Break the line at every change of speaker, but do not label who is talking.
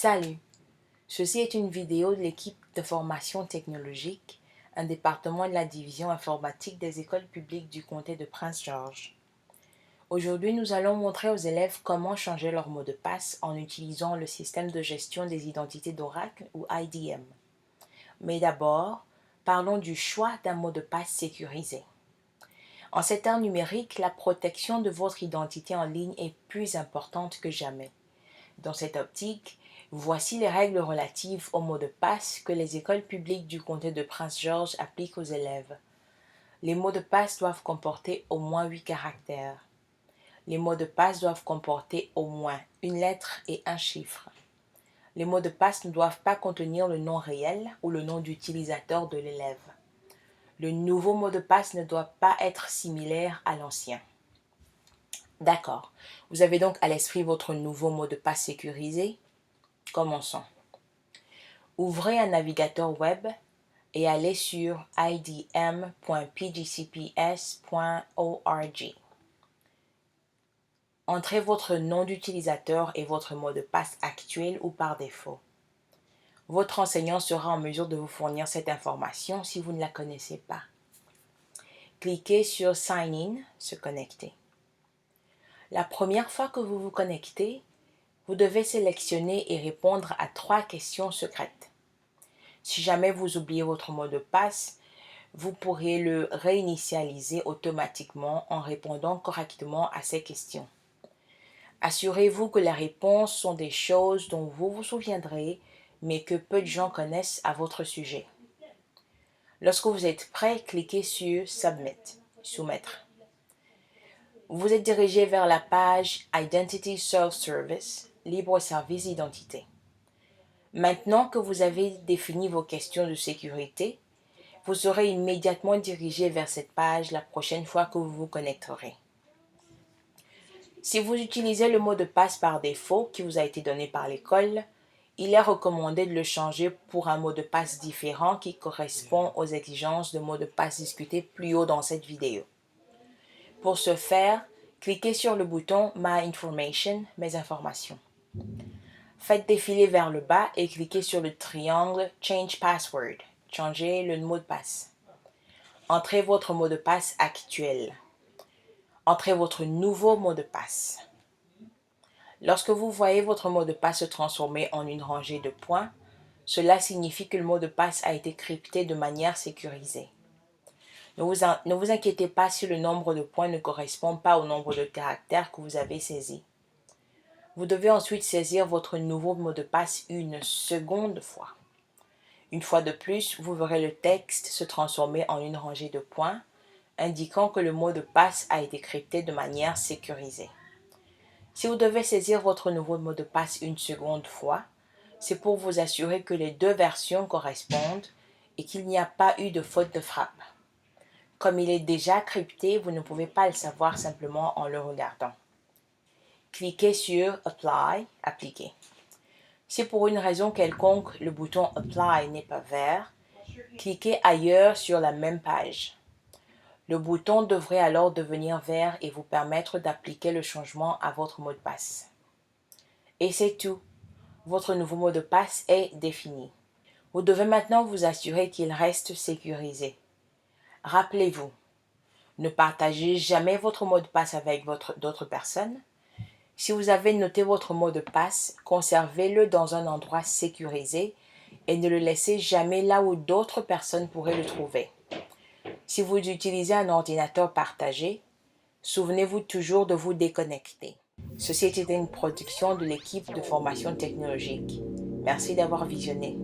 Salut! Ceci est une vidéo de l'équipe de formation technologique, un département de la division informatique des écoles publiques du comté de Prince George. Aujourd'hui, nous allons montrer aux élèves comment changer leur mot de passe en utilisant le système de gestion des identités d'Oracle ou IDM. Mais d'abord, parlons du choix d'un mot de passe sécurisé. En cette ère numérique, la protection de votre identité en ligne est plus importante que jamais. Dans cette optique, voici les règles relatives aux mots de passe que les écoles publiques du comté de Prince George appliquent aux élèves. Les mots de passe doivent comporter au moins 8 caractères. Les mots de passe doivent comporter au moins une lettre et un chiffre. Les mots de passe ne doivent pas contenir le nom réel ou le nom d'utilisateur de l'élève. Le nouveau mot de passe ne doit pas être similaire à l'ancien. D'accord. Vous avez donc à l'esprit votre nouveau mot de passe sécurisé? Commençons. Ouvrez un navigateur web et allez sur idm.pgcps.org. Entrez votre nom d'utilisateur et votre mot de passe actuel ou par défaut. Votre enseignant sera en mesure de vous fournir cette information si vous ne la connaissez pas. Cliquez sur Sign In, se connecter. La première fois que vous vous connectez, vous devez sélectionner et répondre à 3 questions secrètes. Si jamais vous oubliez votre mot de passe, vous pourrez le réinitialiser automatiquement en répondant correctement à ces questions. Assurez-vous que les réponses sont des choses dont vous vous souviendrez, mais que peu de gens connaissent à votre sujet. Lorsque vous êtes prêt, cliquez sur Submit, soumettre. Vous êtes dirigé vers la page Identity Self-Service, libre service d'identité. Maintenant que vous avez défini vos questions de sécurité, vous serez immédiatement dirigé vers cette page la prochaine fois que vous vous connecterez. Si vous utilisez le mot de passe par défaut qui vous a été donné par l'école, il est recommandé de le changer pour un mot de passe différent qui correspond aux exigences de mot de passe discutées plus haut dans cette vidéo. Pour ce faire, cliquez sur le bouton My Information, mes informations. Faites défiler vers le bas et cliquez sur le triangle Change Password, changer le mot de passe. Entrez votre mot de passe actuel. Entrez votre nouveau mot de passe. Lorsque vous voyez votre mot de passe se transformer en une rangée de points, cela signifie que le mot de passe a été crypté de manière sécurisée. Ne vous inquiétez pas si le nombre de points ne correspond pas au nombre de caractères que vous avez saisi. Vous devez ensuite saisir votre nouveau mot de passe une seconde fois. Une fois de plus, vous verrez le texte se transformer en une rangée de points, indiquant que le mot de passe a été crypté de manière sécurisée. Si vous devez saisir votre nouveau mot de passe une seconde fois, c'est pour vous assurer que les deux versions correspondent et qu'il n'y a pas eu de faute de frappe. Comme il est déjà crypté, vous ne pouvez pas le savoir simplement en le regardant. Cliquez sur Apply, appliquer. Si pour une raison quelconque le bouton Apply n'est pas vert, cliquez ailleurs sur la même page. Le bouton devrait alors devenir vert et vous permettre d'appliquer le changement à votre mot de passe. Et c'est tout. Votre nouveau mot de passe est défini. Vous devez maintenant vous assurer qu'il reste sécurisé. Rappelez-vous, ne partagez jamais votre mot de passe avec d'autres personnes. Si vous avez noté votre mot de passe, conservez-le dans un endroit sécurisé et ne le laissez jamais là où d'autres personnes pourraient le trouver. Si vous utilisez un ordinateur partagé, souvenez-vous toujours de vous déconnecter. Ceci était une production de l'équipe de formation technologique. Merci d'avoir visionné.